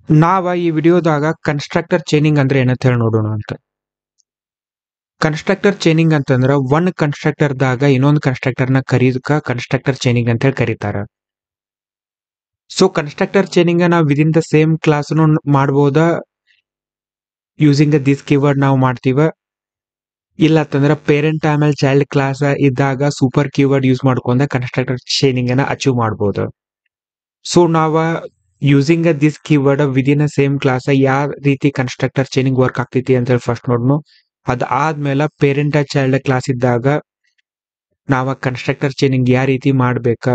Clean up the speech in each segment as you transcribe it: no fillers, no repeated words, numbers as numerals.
ನಾವ ಈ ವಿಡಿಯೋದಾಗ constructor chaining ಅಂದ್ರೆ ಏನಂತ ಹೇಳಿ ನೋಡೋಣ ಅಂತ. ಕನ್ಸ್ಟ್ರಕ್ಟರ್ ಚೈನಿಂಗ್ ಅಂತಂದ್ರ ಒಂದ್ ಕನ್ಸ್ಟ್ರಕ್ಟರ್ ದಾಗ ಇನ್ನೊಂದು ಕನ್ಸ್ಟ್ರಕ್ಟರ್ ನ ಕರೀದಕ್ಕ ಕನ್ಸ್ಟ್ರಕ್ಟರ್ ಚೈನಿಂಗ್ ಅಂತ ಹೇಳಿ ಕರೀತಾರ. ಸೊ ಕನ್ಸ್ಟ್ರಕ್ಟರ್ ಚೈನಿಂಗ್ ನಾವು ವಿದಿನ್ ದ ಸೇಮ್ ಕ್ಲಾಸ್ ಮಾಡಬಹುದ ಯೂಸಿಂಗ್ ದಿಸ್ ಕೀವರ್ಡ್ ನಾವು ಮಾಡ್ತೀವ. ಇಲ್ಲ ಅಂತಂದ್ರ ಪೇರೆಂಟ್ ಆಮೇಲೆ ಚೈಲ್ಡ್ ಕ್ಲಾಸ್ ಇದ್ದಾಗ ಸೂಪರ್ ಕೀವರ್ಡ್ ಯೂಸ್ ಮಾಡ್ಕೊಂಡ ಕನ್ಸ್ಟ್ರಕ್ಟರ್ ಚೈನಿಂಗ್ ಅನ್ನ ಅಚೀವ್ ಮಾಡಬಹುದು. ಸೊ ನಾವ using this keyword within a same class ಯಾವ ರೀತಿ ಕನ್ಸ್ಟ್ರಕ್ಟರ್ ಚೈನಿಂಗ್ ವರ್ಕ್ ಆಗ್ತೈತಿ ಅಂತ ಹೇಳಿ ಫಸ್ಟ್ ನೋಡ್ನು. ಅದಾದ್ಮೇಲೆ ಪೇರೆಂಟ್ ಚೈಲ್ಡ್ ಕ್ಲಾಸ್ ಇದ್ದಾಗ ನಾವ ಕನ್ಸ್ಟ್ರಕ್ಟರ್ ಚೈನಿಂಗ್ ಯಾವ ರೀತಿ ಮಾಡ್ಬೇಕ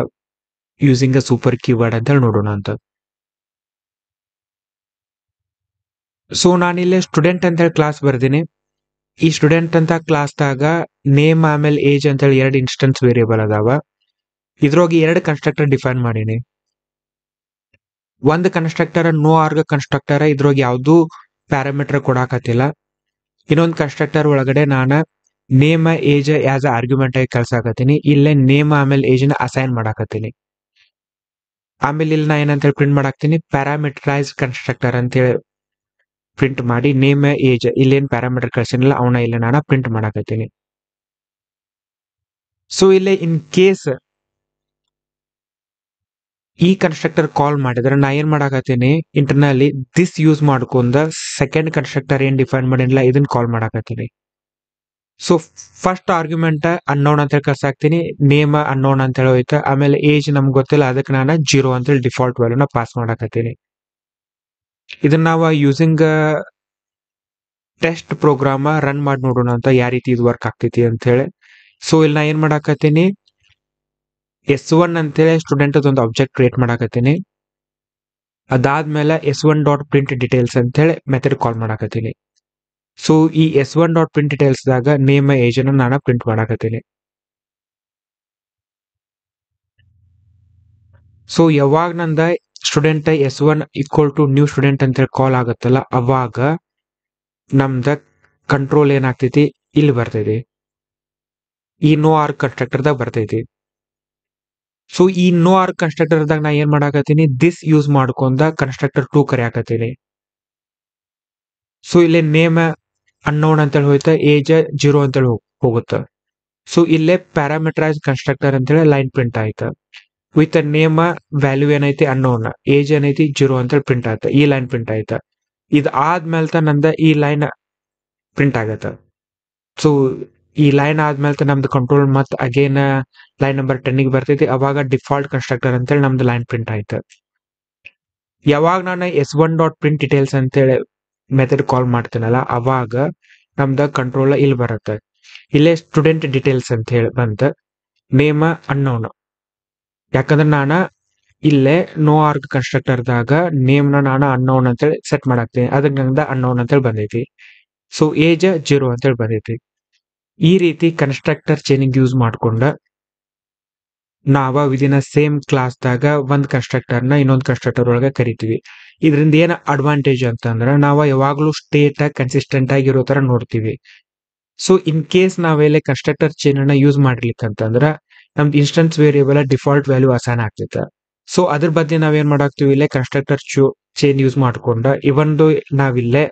ಯೂಸಿಂಗ್ ಅ ಸೂಪರ್ ಕೀವರ್ಡ್ ಅಂತ ಹೇಳಿ ನೋಡೋಣ ಅಂತ. ಸೊ ನಾನಿಲ್ಲಿ ಸ್ಟೂಡೆಂಟ್ ಅಂತ ಹೇಳಿ ಕ್ಲಾಸ್ ಬರ್ತೀನಿ. ಈ ಸ್ಟೂಡೆಂಟ್ ಅಂತ ಕ್ಲಾಸ್ದಾಗ ನೇಮ್ ಆಮೇಲೆ ಏಜ್ ಅಂತ ಹೇಳಿ ಎರಡು ಇನ್ಸ್ಟೆನ್ಸ್ ವೇರಿಯೇಬಲ್ ಅದಾವ. ಇದ್ರೊಳಗೆ ಎರಡು ಕನ್ಸ್ಟ್ರಕ್ಟರ್ ಡಿಫೈನ್ ಮಾಡೀನಿ. ಒಂದು ಕನ್ಸ್ಟ್ರಕ್ಟರ್ ನೋ ಆರ್ಗ ಕನ್ಸ್ಟ್ರಕ್ಟರ್ ಇದ್ರೊಳಗೆ ಯಾವ್ದು ಪ್ಯಾರಾಮೀಟರ್ ಕೊಡಾಕತ್ತಿಲ್ಲ. ಇನ್ನೊಂದು ಕನ್ಸ್ಟ್ರಕ್ಟರ್ ಒಳಗಡೆ ನಾನು ನೇಮ್ ಏಜ್ ಆಸ್ ಆರ್ಗ್ಯುಮೆಂಟ್ ಆಗಿ ಕಳ್ಸಾಕತ್ತೀನಿ. ಇಲ್ಲೇ ನೇಮ್ ಆಮೇಲೆ ಏಜ್ ನ ಅಸೈನ್ ಮಾಡಾಕತ್ತೀನಿ. ಆಮೇಲೆ ಇಲ್ಲಿ ನಾ ಏನಂತ ಪ್ರಿಂಟ್ ಮಾಡಾಕ್ತೀನಿ, ಪ್ಯಾರಾಮೀಟರೈಸ್ ಕನ್ಸ್ಟ್ರಕ್ಟರ್ ಅಂತೇಳಿ ಪ್ರಿಂಟ್ ಮಾಡಿ ನೇಮ್ ಏಜ್ ಇಲ್ಲೇನ್ ಪ್ಯಾರಾಮೀಟರ್ ಕಳ್ಸಿನಿಲ್ಲ ಅವನ ಇಲ್ಲಿ ನಾನು ಪ್ರಿಂಟ್ ಮಾಡಾಕತ್ತೀನಿ. ಸೊ ಇಲ್ಲೇ ಇನ್ ಕೇಸ್ ಈ ಕನ್ಸ್ಟ್ರಕ್ಟರ್ ಕಾಲ್ ಮಾಡಿದ್ರೆ ನಾ ಏನ್ ಮಾಡಾಕತ್ತೀನಿ, ಇಂಟರ್ನಲ್ಲಿ ದಿಸ್ ಯೂಸ್ ಮಾಡ್ಕೊಂಡ ಸೆಕೆಂಡ್ ಕನ್ಸ್ಟ್ರಕ್ಟರ್ ಏನ್ ಡಿಫೈನ್ ಮಾಡಿಲ್ಲ ಇದನ್ನ ಕಾಲ್ ಮಾಡಾಕತ್ತೀನಿ. ಸೊ ಫಸ್ಟ್ ಆರ್ಗ್ಯುಮೆಂಟ್ ಅನ್ನೋನ್ ಅಂತ ಹೇಳಿ ಕಳ್ಸಾಕ್ತೀನಿ, ನೇಮ್ ಅನ್ನೋನ್ ಅಂತ ಹೇಳಿ ಹೋಯ್ತು. ಆಮೇಲೆ ಏಜ್ ನಮ್ಗೆ ಗೊತ್ತಿಲ್ಲ, ಅದಕ್ಕೆ ನಾನು 0 ಅಂತ ಹೇಳಿ ಡಿಫಾಲ್ಟ್ ವ್ಯಾಲ್ಯೂನ ಪಾಸ್ ಮಾಡಾಕತ್ತೀನಿ. ಇದನ್ನ ನಾವು ಯೂಸಿಂಗ್ ಟೆಸ್ಟ್ ಪ್ರೋಗ್ರಾಮ್ ರನ್ ಮಾಡಿ ನೋಡೋಣ ಅಂತ ಯಾವ ರೀತಿ ಇದು ವರ್ಕ್ ಆಗ್ತೈತಿ ಅಂತ ಹೇಳಿ. ಸೊ ಇಲ್ಲಿ ನಾ ಏನ್ ಮಾಡಾಕತ್ತೀನಿ, S1 ಅಂತೇಳಿ ಸ್ಟೂಡೆಂಟ್ ಒಂದು ಆಬ್ಜೆಕ್ಟ್ ಕ್ರಿಯೇಟ್ ಮಾಡಾಕತ್ತೀನಿ. ಅದಾದ್ಮೇಲೆ S1 ಡಾಟ್ ಪ್ರಿಂಟ್ ಡೀಟೇಲ್ಸ್ ಅಂತ ಹೇಳಿ ಮೆಥಡ್ ಕಾಲ್ ಮಾಡಾಕತ್ತೀನಿ. ಸೊ ಈ S1 ಡಾಟ್ ಪ್ರಿಂಟ್ ಡೀಟೇಲ್ಸ್ ದಾಗ ನೇಮ್ ಏಜ್ ಅನ್ನ ನಾನು ಪ್ರಿಂಟ್ ಮಾಡಾಕತ್ತೀನಿ. ಸೊ ಯಾವಾಗ ನಂದ student S1 equal to new student ಅಂತ ಹೇಳಿ ಕಾಲ್ ಆಗುತ್ತಲ್ಲ, ಅವಾಗ ನಮ್ದ ಕಂಟ್ರೋಲ್ ಏನಾಗ್ತೈತಿ ಇಲ್ಲಿ ಬರ್ತೈತಿ, ಈ ನೋ ಆರ್ ಕನ್ಸ್ಟ್ರಕ್ಟರ್ ದಾಗ ಬರ್ತೈತಿ. ಸೊ ಈ ನೋ ಆರ್ ಕನ್ಸ್ಟ್ರಕ್ಟರ್ ದಾಗ ನಾ ಏನ್ ಮಾಡಾಕತ್ತೀನಿ, ದಿಸ್ ಯೂಸ್ ಮಾಡ್ಕೊಂಡ ಕನ್ಸ್ಟ್ರಕ್ಟರ್ 2 ಕರೆಯಾಕತ್ತೀನಿ. ಸೊ ಇಲ್ಲಿ ನೇಮ್ ಅನ್ನೋನ್ ಅಂತೇಳಿ ಹೋಯ್ತಾ, ಏಜ್ 0 ಅಂತೇಳಿ ಹೋಗುತ್ತ. ಸೊ ಇಲ್ಲೇ ಪ್ಯಾರಾಮೀಟರೈಸ್ ಕನ್ಸ್ಟ್ರಕ್ಟರ್ ಅಂತೇಳಿ ಲೈನ್ ಪ್ರಿಂಟ್ ಆಯ್ತು. ವಿತ್ ನೇಮ್ ವ್ಯಾಲ್ಯೂ ಏನೈತಿ ಅನ್ನೋನ್, ಏಜ್ ಏನೈತಿ 0 ಅಂತೇಳಿ ಪ್ರಿಂಟ್ ಆಯ್ತು. ಈ ಲೈನ್ ಪ್ರಿಂಟ್ ಆಯ್ತು. ಇದ್ ಆದ್ಮೇಲೆ ನಂದ ಈ ಲೈನ್ ಪ್ರಿಂಟ್ ಆಗತ್ತ. ಸೊ ಈ ಲೈನ್ ಆದ್ಮೇಲೆ ನಮ್ದು ಕಂಟ್ರೋಲ್ ಮತ್ ಅಗೇನ್ ಲೈನ್ ನಂಬರ್ 10 ಬರ್ತೈತಿ. ಅವಾಗ ಡಿಫಾಲ್ಟ್ ಕನ್ಸ್ಟ್ರಕ್ಟರ್ ಅಂತೇಳಿ ನಮ್ದು ಲೈನ್ ಪ್ರಿಂಟ್ ಆಯ್ತು. ಯಾವಾಗ ನಾನು S1 ಡಾಟ್ ಪ್ರಿಂಟ್ ಡೀಟೇಲ್ಸ್ ಅಂತೇಳಿ ಮೆಥಡ್ ಕಾಲ್ ಮಾಡ್ತೀನಲ್ಲ, ಅವಾಗ ನಮ್ದ ಕಂಟ್ರೋಲ್ ಇಲ್ಲಿ ಬರುತ್ತೆ. ಇಲ್ಲೇ ಸ್ಟೂಡೆಂಟ್ ಡೀಟೇಲ್ಸ್ ಅಂತ ಹೇಳಿ ಬಂತ, ನೇಮ್ ಅನ್ನೋನ್. ಯಾಕಂದ್ರೆ ನಾನು ಇಲ್ಲೇ ನೋ ಆರ್ಗ್ ಕನ್ಸ್ಟ್ರಕ್ಟರ್ ದಾಗ ನೇಮ್ ನ ನಾನು ಅನ್ನೋನ್ ಅಂತೇಳಿ ಸೆಟ್ ಮಾಡಾಕ್ತೀನಿ. ಅದಕ್ಕೆ ನಂದ ಅನ್ನೋನ್ ಅಂತೇಳಿ ಬಂದೈತಿ. ಸೊ ಏಜ್ 0 ಅಂತೇಳಿ ಬಂದೈತಿ. ಈ ರೀತಿ ಕನ್ಸ್ಟ್ರಕ್ಟರ್ ಚೈನಿಂಗ್ ಯೂಸ್ ಮಾಡ್ಕೊಂಡ ನಾವ ವಿದಿನ್ ಸೇಮ್ ಕ್ಲಾಸ್ ದಾಗ ಒಂದ್ ಕನ್ಸ್ಟ್ರಕ್ಟರ್ ನ ಇನ್ನೊಂದು ಕನ್ಸ್ಟ್ರಕ್ಟರ್ ಒಳಗೆ ಕರಿತೀವಿ. ಇದರಿಂದ ಏನ್ ಅಡ್ವಾಂಟೇಜ್ ಅಂತಂದ್ರ ನಾವ ಯಾವಾಗ್ಲೂ ಸ್ಟೇಟ್ ಕನ್ಸಿಸ್ಟೆಂಟ್ ಆಗಿರೋ ತರ ನೋಡ್ತೀವಿ. ಸೊ ಇನ್ ಕೇಸ್ ನಾವೆಲ್ಲ ಕನ್ಸ್ಟ್ರಕ್ಟರ್ ಚೈನ್ ಅನ್ನ ಯೂಸ್ ಮಾಡ್ಲಿಕ್ಕಂತಂದ್ರ ನಮ್ದು instance variable default value assign ಆಗ್ತೈತೆ. ಸೊ ಅದ್ರ ಬಗ್ಗೆ ನಾವೇನ್ ಮಾಡಾಕ್ತಿವಿ, ಇಲ್ಲೇ ಕನ್ಸ್ಟ್ರಕ್ಟರ್ ಚೈನ್ ಯೂಸ್ ಮಾಡ್ಕೊಂಡ ಇವೊಂದು ನಾವಿಲ್ಲೇ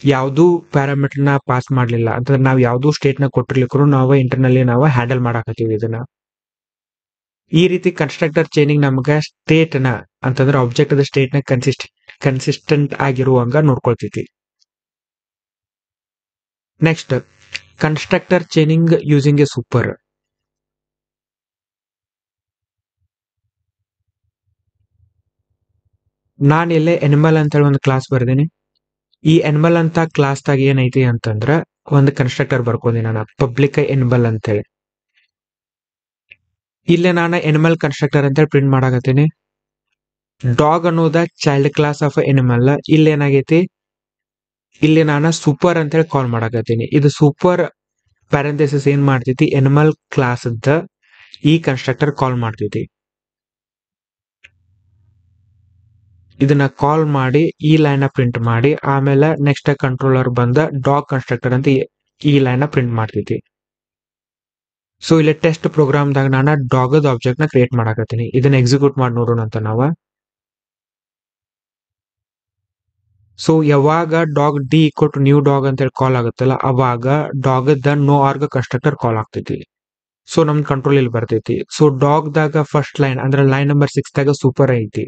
ಯಾವ್ದು ಪ್ಯಾರಾಮೀಟರ್ ನ ಪಾಸ್ ಮಾಡ್ಲಿಲ್ಲ ಅಂತಂದ್ರೆ ನಾವ್ ಯಾವ್ದು ಸ್ಟೇಟ್ ನ ಕೊಟ್ಟಿರ್ಲಿಕ್ಕೂ ನಾವು ಇಂಟರ್ನಲ್ಲಿ ನಾವು ಹ್ಯಾಂಡಲ್ ಮಾಡಾಕತ್ತೀವಿ ಇದನ್ನ. ಈ ರೀತಿ ಕನ್ಸ್ಟ್ರಕ್ಟರ್ ಚೈನಿಂಗ್ ನಮ್ಗ ಸ್ಟೇಟ್ ನ ಅಂತಂದ್ರೆ ಆಬ್ಜೆಕ್ಟ್ ಅದ ಸ್ಟೇಟ್ ನ ಕನ್ಸಿಸ್ಟೆಂಟ್ ಆಗಿರುವಂಗ ನೋಡ್ಕೊಳ್ತೈತಿ. Next constructor chaining using a super. ನಾನು ಇಲ್ಲೇ ಎನಿಮಲ್ ಅಂತ ಹೇಳಿ ಒಂದು ಕ್ಲಾಸ್ ಬರ್ದೇನಿ. ಈ ಎನಿಮಲ್ ಅಂತ ಕ್ಲಾಸ್ ದಾಗ ಏನೈತಿ ಅಂತಂದ್ರ ಒಂದು ಕನ್ಸ್ಟ್ರಕ್ಟರ್ ಬರ್ಕೊಂಡಿ ನಾನು ಪಬ್ಲಿಕ್ ಎನಿಮಲ್ ಅಂತೇಳಿ. ಇಲ್ಲೇ ನಾನು ಎನಿಮಲ್ ಕನ್ಸ್ಟ್ರಕ್ಟರ್ ಅಂತೇಳಿ ಪ್ರಿಂಟ್ ಮಾಡಾಕತ್ತೀನಿ. ಡಾಗ್ ಅನ್ನೋದ ಚೈಲ್ಡ್ ಕ್ಲಾಸ್ ಆಫ್ ಎನಿಮಲ್. ಇಲ್ಲಿ ಏನಾಗೈತಿ, ಇಲ್ಲಿ ನಾನು ಸೂಪರ್ ಅಂತೇಳಿ ಕಾಲ್ ಮಾಡಾಕತ್ತೀನಿ. ಇದು ಸೂಪರ್ ಪ್ಯಾರಂಥೆಸಿಸ್ ಏನ್ ಮಾಡ್ತೈತಿ, ಎನಿಮಲ್ ಕ್ಲಾಸ್ ಈ ಕನ್ಸ್ಟ್ರಕ್ಟರ್ ಕಾಲ್ ಮಾಡ್ತೈತಿ. ಇದನ್ನ ಕಾಲ್ ಮಾಡಿ ಈ ಲೈನ್ ಪ್ರಿಂಟ್ ಮಾಡಿ ಆಮೇಲೆ ನೆಕ್ಸ್ಟ್ ಕಂಟ್ರೋಲರ್ ಬಂದ ಡಾಗ್ ಕನ್ಸ್ಟ್ರಕ್ಟರ್ ಅಂತ ಈ ಲೈನ್ ಪ್ರಿಂಟ್ ಮಾಡ್ತೈತಿ. ಸೊ ಇಲ್ಲಿ ಟೆಸ್ಟ್ ಪ್ರೋಗ್ರಾಮ್ ದಾಗ ನಾನು ಡಾಗದ ಆಬ್ಜೆಕ್ಟ್ ನ ಕ್ರಿಯೇಟ್ ಮಾಡಾಕತ್ತೀನಿ. ಇದನ್ನ ಎಕ್ಸಿಕ್ಯೂಟ್ ಮಾಡಿ ನೋಡೋಣ ಅಂತ ನಾವು. ಸೊ ಯಾವಾಗ dog d equal to new dog ಅಂತ ಹೇಳಿ ಕಾಲ್ ಆಗುತ್ತಲ್ಲ ಅವಾಗ ಡಾಗದ ನೋ ಆರ್ಗ್ ಕನ್ಸ್ಟ್ರಕ್ಟರ್ ಕಾಲ್ ಆಗ್ತೈತಿ. ಸೊ ನಮ್ ಕಂಟ್ರೋಲ್ ಇಲ್ಲಿ ಬರ್ತೈತಿ. ಸೊ ಡಾಗ್ ದಾಗ ಫಸ್ಟ್ ಲೈನ್ ಅಂದ್ರೆ ಲೈನ್ ನಂಬರ್ 6 ದಾಗ ಸೂಪರ್ ಐತಿ.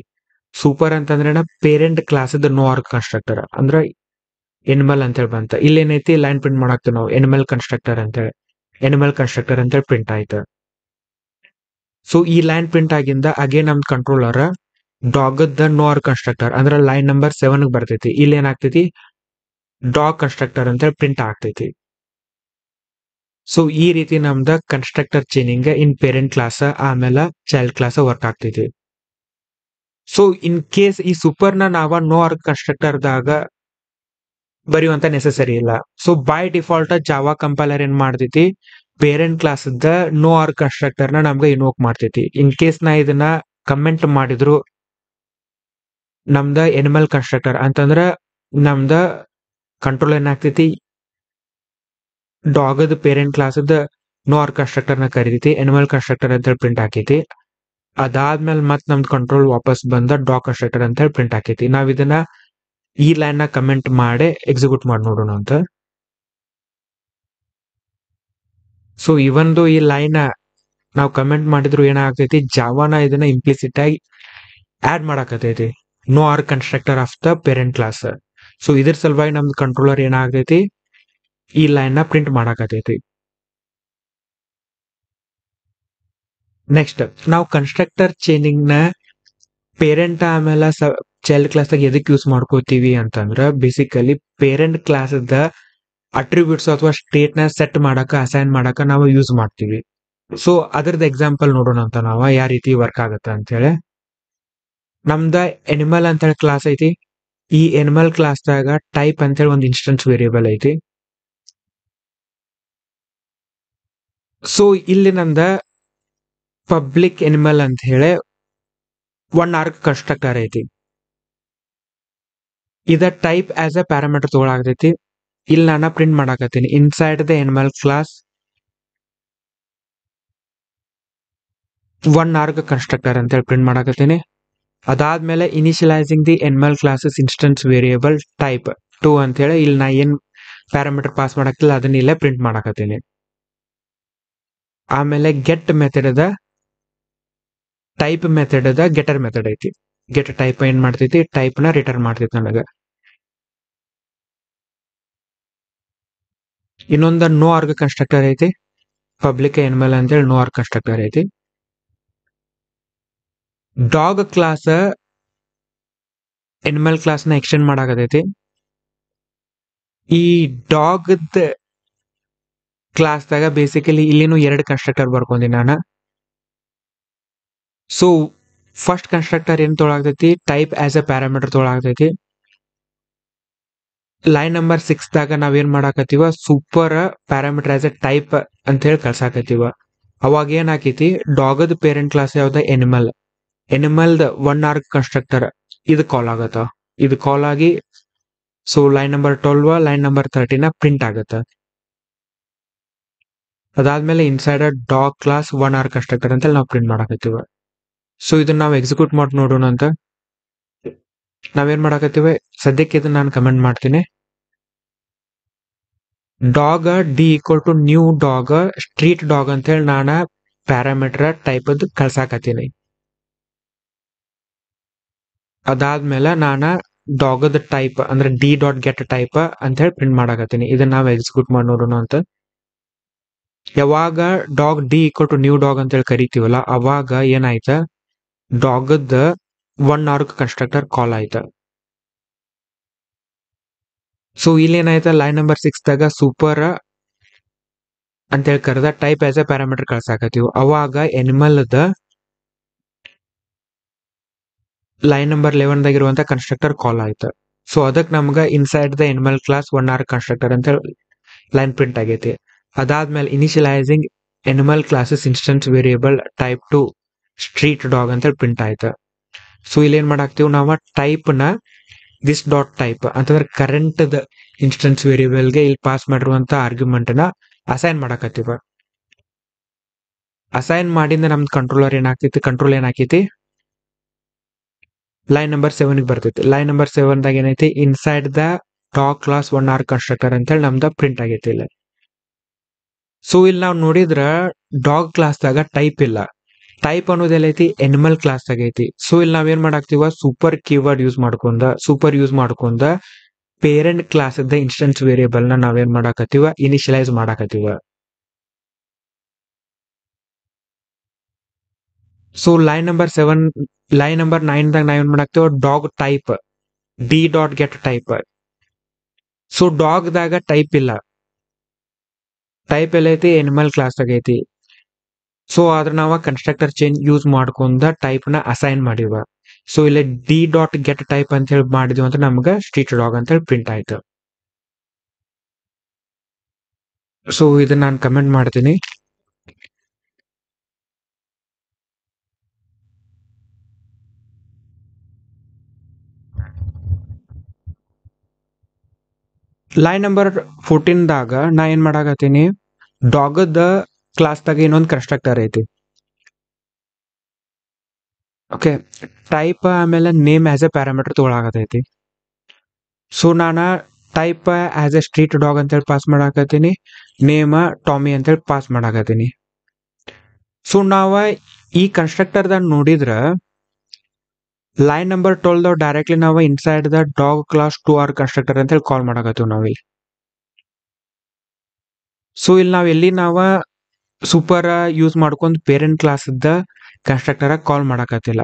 ಸೂಪರ್ ಅಂತಂದ್ರೆ parent class no arg constructor ಅಂದ್ರೆ ಎನಿಮಲ್ ಅಂತ ಹೇಳಿ ಬಂತ. ಇಲ್ಲಿ ಏನೈತಿ ಲೈನ್ ಪ್ರಿಂಟ್ ಮಾಡಾಕ್ತಿವಿ ನಾವು ಎನಿಮಲ್ ಕನ್ಸ್ಟ್ರಕ್ಟರ್ ಅಂತ ಹೇಳಿ. ಎನಿಮಲ್ ಕನ್ಸ್ಟ್ರಕ್ಟರ್ ಅಂತ ಹೇಳಿ ಪ್ರಿಂಟ್ ಆಯ್ತು. ಸೊ ಈ ಲೈನ್ ಪ್ರಿಂಟ್ ಆಗಿಂದ ಅಗೇನ್ ನಮ್ ಕಂಟ್ರೋಲರ್ ಡಾಗದ ನೋ ಆರ್ಗ್ ಕನ್ಸ್ಟ್ರಕ್ಟರ್ ಅಂದ್ರೆ ಲೈನ್ ನಂಬರ್ 7 ಬರ್ತೈತಿ. ಇಲ್ಲಿ ಏನಾಗ್ತೈತಿ ಡಾಗ್ ಕನ್ಸ್ಟ್ರಕ್ಟರ್ ಅಂತ ಹೇಳಿ ಪ್ರಿಂಟ್ ಆಗ್ತೈತಿ. ಸೊ ಈ ರೀತಿ ನಮ್ದ constructor chaining in parent class ಆಮೇಲೆ ಚೈಲ್ಡ್ ಕ್ಲಾಸ್ ವರ್ಕ್ ಆಗ್ತೈತಿ. ಸೊ ಇನ್ ಕೇಸ್ ಈ ಸೂಪರ್ ನಾವ ನೋ ಆರ್ಗ್ ಕನ್ಸ್ಟ್ರಕ್ಟರ್ ದಾಗ ಬರೆಯುವಂತ ನೆಸೆಸರಿ ಇಲ್ಲ. So by default Java compiler ಏನ್ ಮಾಡ್ತೈತಿ parent class no arg constructor ನಮ್ಗೆ ಇನ್ವೋಕ್ ಮಾಡ್ತೈತಿ. ಇನ್ ಕೇಸ್ ನಾ ಇದನ್ನ ಕಮೆಂಟ್ ಮಾಡಿದ್ರು ನಮ್ದ ಎನಿಮಲ್ ಕನ್ಸ್ಟ್ರಕ್ಟರ್ ಅಂತಂದ್ರ ನಮ್ದ ಕಂಟ್ರೋಲ್ ಏನಾಗ್ತೈತಿ ಡಾಗದ parent class no arg constructor ನ ಕರಿತೈತಿ ಎನಿಮಲ್ ಕನ್ಸ್ಟ್ರಕ್ಟರ್ ಅಂತ ಹೇಳಿ ಪ್ರಿಂಟ್ ಹಾಕೈತಿ. ಅದಾದ್ಮೇಲೆ ಮತ್ ನಮ್ದು ಕಂಟ್ರೋಲ್ ವಾಪಸ್ ಬಂದ ಡಾಗ್ ಕನ್ಸ್ಟ್ರಕ್ಟರ್ ಅಂತ ಹೇಳಿ ಪ್ರಿಂಟ್ ಹಾಕೈತಿ. ನಾವ್ ಇದನ್ನ ಈ ಲೈನ್ ನ ಕಮೆಂಟ್ ಮಾಡಿ ಎಕ್ಸಿಕ್ಯೂಟ್ ಮಾಡಿ ನೋಡೋಣ ಅಂತ. ಸೊ ಇವೊಂದು ಈ ಲೈನ್ ನಾವು ಕಮೆಂಟ್ ಮಾಡಿದ್ರು ಏನಾಗ್ತೈತಿ ಜಾವಾನ ಇದನ್ನ ಇಂಪ್ಲಿಸಿಟ್ ಆಗಿ ಆಡ್ ಮಾಡಾಕತೈತಿ no arg constructor of the parent class. So ಇದ್ರ ಸಲುವಾಗಿ ನಮ್ದು ಕಂಟ್ರೋಲರ್ ಏನಾಗ್ತೈತಿ ಈ ಲೈನ್ ನ ಪ್ರಿಂಟ್ ಮಾಡಾಕತೈತಿ. ನೆಕ್ಸ್ಟ್ ನಾವು ಕನ್ಸ್ಟ್ರಕ್ಟರ್ ಚೈನಿಂಗ್ ನ ಪೇರೆಂಟ್ ಆಮೇಲೆ ಚೈಲ್ಡ್ ಕ್ಲಾಸ್ ದಾಗ ಎದಕ್ ಯೂಸ್ ಮಾಡ್ಕೋತೀವಿ ಅಂತಂದ್ರ ಬೇಸಿಕಲಿ ಪೇರೆಂಟ್ ಕ್ಲಾಸ್ ಅಟ್ರಿಬ್ಯೂಟ್ಸ್ ಅಥವಾ ಸ್ಟೇಟ್ ನ ಸೆಟ್ ಮಾಡಕ ಅಸೈನ್ ಮಾಡಕ ನಾವು ಯೂಸ್ ಮಾಡ್ತೀವಿ. ಸೊ ಅದ್ರದ್ದು ಎಕ್ಸಾಂಪಲ್ ನೋಡೋಣ ಅಂತ ನಾವು ಯಾವ ರೀತಿ ವರ್ಕ್ ಆಗತ್ತ ಅಂತ ಹೇಳಿ. ನಮ್ದ ಎನಿಮಲ್ ಅಂತ ಹೇಳಿ ಕ್ಲಾಸ್ ಐತಿ. ಈ ಎನಿಮಲ್ ಕ್ಲಾಸ್ ದಾಗ ಟೈಪ್ ಅಂತ ಹೇಳಿ ಒಂದು ಇನ್ಸ್ಟೆನ್ಸ್ ವೇರಿಯೇಬಲ್ ಐತಿ. ಸೊ ಇಲ್ಲಿ ನಂದ ಪಬ್ಲಿಕ್ ಎನಿಮಲ್ ಅಂತ ಹೇಳಿ ಒನ್ ಆರ್ಗ್ ಕನ್ಸ್ಟ್ರಕ್ಟರ್ ಐತಿ. ಇದ ಟೈಪ್ ಆಸ್ ಅ ಪ್ಯಾರಾಮೀಟರ್ ತಗೊಳಾಗ್ತೈತಿ. ಇಲ್ಲಿ ನಾನು ಪ್ರಿಂಟ್ ಮಾಡಾಕತ್ತೀನಿ inside the animal class one arg constructor ಅಂತ ಹೇಳಿ ಪ್ರಿಂಟ್ ಮಾಡಾಕತ್ತೀನಿ. ಅದಾದ್ಮೇಲೆ initialising the animal classes instance variable type 2 ಅಂತ ಹೇಳಿ ಇಲ್ಲಿ ನಾ ಏನ್ ಪ್ಯಾರಾಮೀಟರ್ ಪಾಸ್ ಮಾಡಾಕ್ತಿಲ್ಲ ಅದನ್ನ ಇಲ್ಲೇ ಪ್ರಿಂಟ್ ಮಾಡಾಕತ್ತೀನಿ. ಆಮೇಲೆ ಗೆಟ್ ಮೆಥಡ್ ಅದ ಟೈಪ್ ಮೆಥಡ್ ಅದ ಗೆಟರ್ ಮೆಥಡ್ ಐತಿ. ಗೆಟ್ ಟೈಪ್ ಏನ್ ಮಾಡ್ತೈತಿ ಟೈಪ್ ನ ರಿಟರ್ನ್ ಮಾಡ್ತೈತಿ ನನಗ. ಇನ್ನೊಂದ ನೋ ಆರ್ಗ್ ಕನ್ಸ್ಟ್ರಕ್ಟರ್ ಐತಿ ಪಬ್ಲಿಕ್ ಎನಿಮಲ್ ಅಂತ ಹೇಳಿ ನೋ ಆರ್ಗ್ ಕನ್ಸ್ಟ್ರಕ್ಟರ್ ಐತಿ. ಡಾಗ್ ಕ್ಲಾಸ್ ಎನಿಮಲ್ ಕ್ಲಾಸ್ ನ ಎಕ್ಸ್ಟೆಂಡ್ ಮಾಡಾಕತೈತಿ. ಈ ಡಾಗ್ ಕ್ಲಾಸ್ ದಾಗ ಬೇಸಿಕಲಿ ಇಲ್ಲಿನೂ 2 ಕನ್ಸ್ಟ್ರಕ್ಟರ್ ಬರ್ಕೊಂಡಿ ನಾನು. ಸೊ ಫಸ್ಟ್ ಕನ್ಸ್ಟ್ರಕ್ಟರ್ ಏನ್ ತೊಗೊಳಾಗ್ತೈತಿ ಟೈಪ್ ಆಸ್ ಅ ಪ್ಯಾರಾಮೀಟರ್ ತೊಗೊಳಾಗ್ತೈತಿ. ಲೈನ್ ನಂಬರ್ 6 ದಾಗ ನಾವೇನ್ ಮಾಡಾಕತ್ತೀವ super parameter as a type ಅಂತ ಹೇಳಿ ಕಳ್ಸಾಕತ್ತೀವ. ಅವಾಗ ಏನ್ ಹಾಕೈತಿ ಡಾಗದ ಪೇರೆಂಟ್ ಕ್ಲಾಸ್ ಯಾವ್ದ ಎನಿಮಲ್. ಎನಿಮಲ್ದ ಒನ್ ಆರ್ಗ್ ಕನ್ಸ್ಟ್ರಕ್ಟರ್ ಇದು ಕಾಲ್ ಆಗತ್ತ. ಇದು ಕಾಲ್ ಆಗಿ so line number 12 line number 13 print ಆಗತ್ತ. ಅದಾದ್ಮೇಲೆ inside dog class one arg constructor ಅಂತ ನಾವು ಪ್ರಿಂಟ್ ಮಾಡಾಕತ್ತೀವ. ಸೊ ಇದನ್ನ ನಾವು ಎಕ್ಸಿಕ್ಯೂಟ್ ಮಾಡಿ ನೋಡೋಣ ಅಂತ. ನಾವೇನ್ ಮಾಡಾಕತ್ತೀವಿ ಸದ್ಯಕ್ಕೆ ಇದನ್ನ ನಾನು ಕಮೆಂಟ್ ಮಾಡ್ತೀನಿ. Dog d equal to new dog street dog ಅಂತ ಹೇಳಿ ನಾನು ಪ್ಯಾರಾಮೀಟರ್ ಟೈಪ್ ಅದ್ ಕಳ್ಸಾಕತ್ತೀನಿ. ಅದಾದ್ಮೇಲೆ ನಾನು ಡಾಗದ ಟೈಪ್ ಅಂದ್ರೆ ಡಿ ಡಾಟ್ ಗೆಟ್ ಟೈಪ್ ಅಂತ ಹೇಳಿ ಪ್ರಿಂಟ್ ಮಾಡಾಕತ್ತೀನಿ. ಇದನ್ನ ನಾವು ಎಕ್ಸಿಕ್ಯೂಟ್ ಮಾಡಿ ನೋಡೋಣ ಅಂತ. ಯಾವಾಗ dog d equal to new dog ಅಂತ ಹೇಳಿ ಕರಿತೀವಲ್ಲ ಅವಾಗ ಏನಾಯ್ತ ಡಾಗದ ಒನ್ ಆರ್ಗ್ ಕನ್ಸ್ಟ್ರಕ್ಟರ್ ಕಾಲ್ ಆಯ್ತ. ಸೊ ಇಲ್ಲಿ ಏನಾಯ್ತ ಲೈನ್ ನಂಬರ್ 6 ದಾಗ ಸೂಪರ್ ಅಂತ ಹೇಳಿ ಕರೆದ ಟೈಪ್ ಆಸ್ ಎ ಪ್ಯಾರಾಮೀಟರ್ ಕಳ್ಸಾಕತ್ತೀವಿ. ಅವಾಗ ಎನಿಮಲ್ ದ ಲೈನ್ ನಂಬರ್ 11 ದಾಗ ಇರುವಂತ ಕನ್ಸ್ಟ್ರಕ್ಟರ್ ಕಾಲ್ ಆಯ್ತು. ಸೊ ಅದಕ್ಕೆ ನಮ್ಗ inside the animal class one arg constructor ಅಂತ ಹೇಳಿ ಲೈನ್ ಪ್ರಿಂಟ್ ಆಗೈತಿ. ಅದಾದ್ಮೇಲೆ initialising animal classes instance variable type 2 street dog ಅಂತ ಹೇಳಿ ಪ್ರಿಂಟ್ ಆಯ್ತು. ಸೊ ಇಲ್ಲಿ ಏನ್ ಮಾಡಾಕ್ತಿವಿ ನಾವು ಟೈಪ್ ನ ದಿಸ್ ಡಾಟ್ ಟೈಪ್ ಅಂತಂದ್ರೆ ಕರೆಂಟ್ ದ ಇನ್ಸ್ಟೆನ್ಸ್ ವೇರಿಯೇಬಲ್ ಗೆ ಇಲ್ಲಿ ಪಾಸ್ ಮಾಡಿರುವಂತ ಆರ್ಗ್ಯುಮೆಂಟ್ ನ ಅಸೈನ್ ಮಾಡಾಕತ್ತೀವ. ಅಸೈನ್ ಮಾಡಿಂದ ನಮ್ದು ಕಂಟ್ರೋಲ್ ಏನಾಕೈತಿ ಲೈನ್ ನಂಬರ್ 7 ಬರ್ತೈತಿ. ಲೈನ್ ನಂಬರ್ 7 ದಾಗ ಏನೈತಿ, inside the dog class 1 arg constructor ಅಂತೇಳಿ ನಮ್ದ ಪ್ರಿಂಟ್ ಆಗೈತಿ ಇಲ್ಲ. ಸೊ ಇಲ್ಲಿ ನಾವು ನೋಡಿದ್ರ ಡಾಗ್ ಕ್ಲಾಸ್ ದಾಗ ಟೈಪ್ ಇಲ್ಲ. ಟೈಪ್ ಅನ್ನೋದು ಎಲ್ಲೈತಿ, ಎನಿಮಲ್ ಕ್ಲಾಸ್ ದಾಗ ಐತಿ. ಸೊ ಇಲ್ಲಿ ನಾವೇನ್ ಮಾಡಾಕ್ತಿವ, ಸೂಪರ್ ಕೀವರ್ಡ್ ಯೂಸ್ ಮಾಡ್ಕೊಂಡ ಪೇರೆಂಟ್ ಕ್ಲಾಸ್ ಇದ್ದ ಇನ್ಸ್ಟೆನ್ಸ್ ವೇರಿಯೇಬಲ್ ನ ನಾವೇನ್ ಮಾಡಾಕತ್ತೀವ, ಇನಿಷಿಯಲೈಸ್ ಮಾಡಾಕತ್ತೀವ. ಸೊ ಲೈನ್ ನಂಬರ್ 9 ದಾಗ ನಾವೇನ್ ಮಾಡಾಕ್ತಿವ, dog type D dot get type. So dog ದಾಗ ಟೈಪ್ ಇಲ್ಲ. ಟೈಪ್ ಎಲ್ಲೈತಿ, ಎನಿಮಲ್ ಕ್ಲಾಸ್ ದಾಗ ಐತಿ. ಸೊ ಆದ್ರ ನಾವ ಕನ್ಸ್ಟ್ರಕ್ಟರ್ ಚೇಂಜ್ ಯೂಸ್ ಮಾಡ್ಕೊಂಡ ಟೈಪ್ ನ ಅಸೈನ್ ಮಾಡಿವ. ಸೊ ಇಲ್ಲಿ ಡಿ ಡಾಟ್ ಗೆಟ್ ಟೈಪ್ ಅಂತ ಹೇಳಿ ಮಾಡಿದ್ವಿ ಅಂತ ನಮ್ಗ ಸ್ಟ್ರೀಟ್ ಡಾಗ್ ಅಂತ ಹೇಳಿ ಪ್ರಿಂಟ್ ಆಯ್ತು. ಸೊ ಇದನ್ನ ನಾನು ಕಮೆಂಟ್ ಮಾಡ್ತೀನಿ. ಲೈನ್ ನಂಬರ್ 14 ದಾಗ ನಾ ಏನ್ ಮಾಡಾಕತ್ತೀನಿ, ಡಾಗದ ಕ್ಲಾಸ್ ದಾಗ ಇನ್ನೊಂದು ಕನ್ಸ್ಟ್ರಕ್ಟರ್ ಐತಿ. ಓಕೆ, ಟೈಪ್ ಆಮೇಲೆ ನೇಮ್ ಆಸ್ ಎ ಪ್ಯಾರಾಮೀಟರ್ ತಗೊಳಕತೈತಿ. ಸೊ ನಾನ type as a street dog ಅಂತೇಳಿ ಪಾಸ್ ಮಾಡಾಕತ್ತೀನಿ, ನೇಮ ಟಾಮಿ ಅಂತೇಳಿ ಪಾಸ್ ಮಾಡಾಕತ್ತೀನಿ. ಸೊ ನಾವ ಈ ಕನ್ಸ್ಟ್ರಕ್ಟರ್ ದಾಗ ನೋಡಿದ್ರ ಲೈನ್ ನಂಬರ್ 12 ಡೈರೆಕ್ಟ್ಲಿ ನಾವು inside the dog class 2 arg constructor ಅಂತೇಳಿ ಕಾಲ್ ಮಾಡಾಕತ್ತೀವಿ ನಾವಿಲ್ಲಿ. ಸೊ ಇಲ್ಲಿ ನಾವ ಸೂಪರ್ ಯೂಸ್ ಮಾಡ್ಕೊಂಡ್ ಪೇರೆಂಟ್ ಕ್ಲಾಸ್ ಇದ್ದ ಕನ್ಸ್ಟ್ರಕ್ಟರ್ ಕಾಲ್ ಮಾಡಾಕತ್ತಿಲ್ಲ.